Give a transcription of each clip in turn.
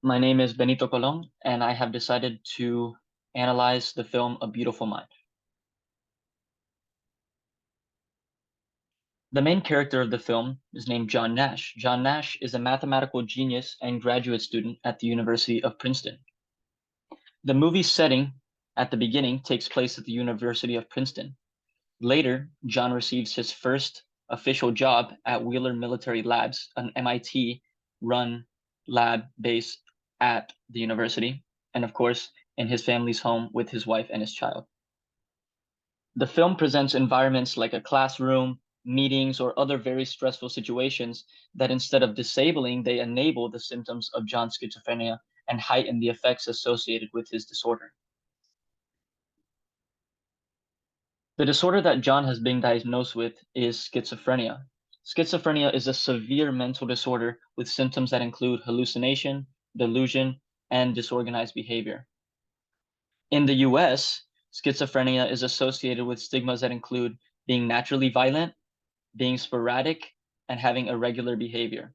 My name is Benito Colon, and I have decided to analyze the film A Beautiful Mind. The main character of the film is named John Nash. John Nash is a mathematical genius and graduate student at the University of Princeton. The movie's setting at the beginning takes place at the University of Princeton. Later, John receives his first official job at Wheeler Military Labs, an MIT-run lab based at the university, and of course, in his family's home with his wife and his child. The film presents environments like a classroom, meetings, or other very stressful situations that instead of disabling, they enable the symptoms of John's schizophrenia and heighten the effects associated with his disorder. The disorder that John has been diagnosed with is schizophrenia. Schizophrenia is a severe mental disorder with symptoms that include hallucination, delusion, and disorganized behavior. In the US, schizophrenia is associated with stigmas that include being naturally violent, being sporadic, and having irregular behavior.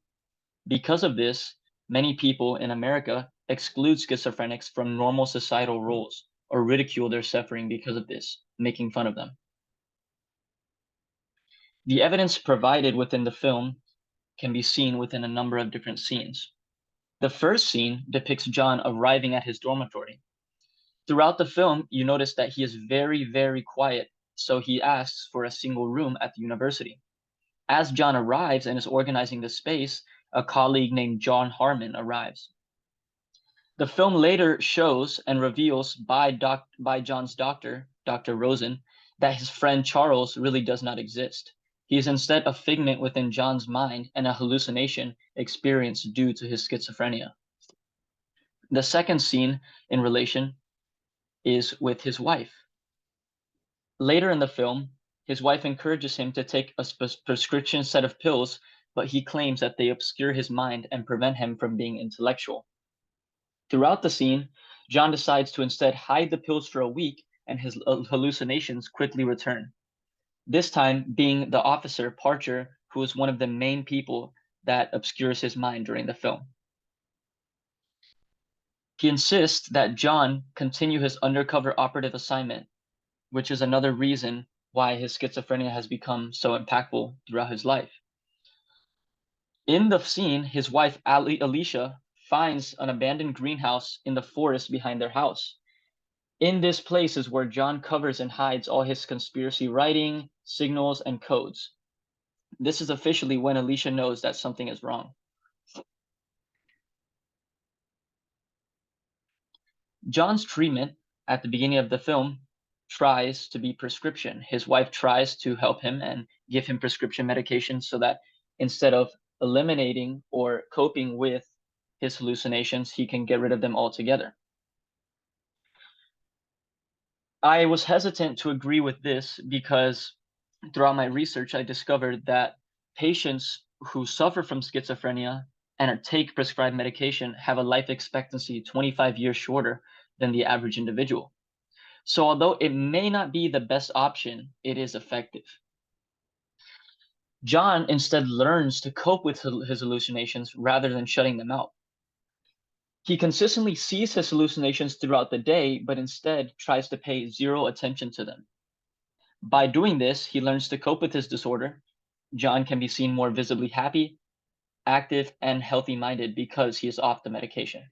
Because of this, many people in America exclude schizophrenics from normal societal roles or ridicule their suffering because of this, making fun of them. The evidence provided within the film can be seen within a number of different scenes. The first scene depicts John arriving at his dormitory. Throughout the film, you notice that he is very, very quiet, so he asks for a single room at the university. As John arrives and is organizing the space, a colleague named John Harmon arrives. The film later shows and reveals by John's doctor, Dr. Rosen, that his friend Charles really does not exist. He is instead a figment within John's mind and a hallucination experienced due to his schizophrenia. The second scene in relation is with his wife. Later in the film, his wife encourages him to take a prescription set of pills, but he claims that they obscure his mind and prevent him from being intellectual. Throughout the scene, John decides to instead hide the pills for a week, and his hallucinations quickly return. This time being the officer, Parcher, who is one of the main people that obscures his mind during the film. He insists that John continue his undercover operative assignment, which is another reason why his schizophrenia has become so impactful throughout his life. In the scene, his wife, Alicia, finds an abandoned greenhouse in the forest behind their house. In this place is where John covers and hides all his conspiracy writing, signals, and codes. This is officially when Alicia knows that something is wrong. John's treatment at the beginning of the film tries to be prescription. His wife tries to help him and give him prescription medication so that instead of eliminating or coping with his hallucinations, he can get rid of them altogether. I was hesitant to agree with this because throughout my research, I discovered that patients who suffer from schizophrenia and take prescribed medication have a life expectancy 25 years shorter than the average individual. So although it may not be the best option, it is effective. John instead learns to cope with his hallucinations rather than shutting them out. He consistently sees his hallucinations throughout the day, but instead tries to pay zero attention to them. By doing this, he learns to cope with his disorder. John can be seen more visibly happy, active, and healthy-minded because he is off the medication.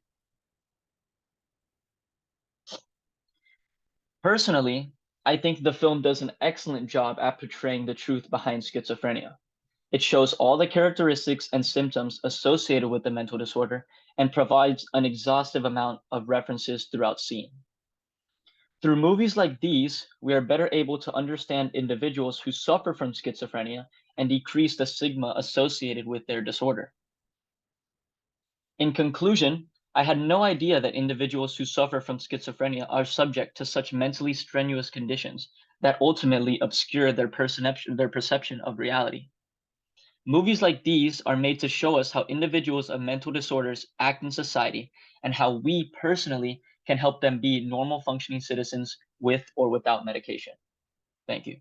Personally, I think the film does an excellent job at portraying the truth behind schizophrenia. It shows all the characteristics and symptoms associated with the mental disorder and provides an exhaustive amount of references throughout scene. Through movies like these, we are better able to understand individuals who suffer from schizophrenia and decrease the stigma associated with their disorder. In conclusion, I had no idea that individuals who suffer from schizophrenia are subject to such mentally strenuous conditions that ultimately obscure their perception of reality. Movies like these are made to show us how individuals of mental disorders act in society and how we personally can help them be normal functioning citizens with or without medication. Thank you.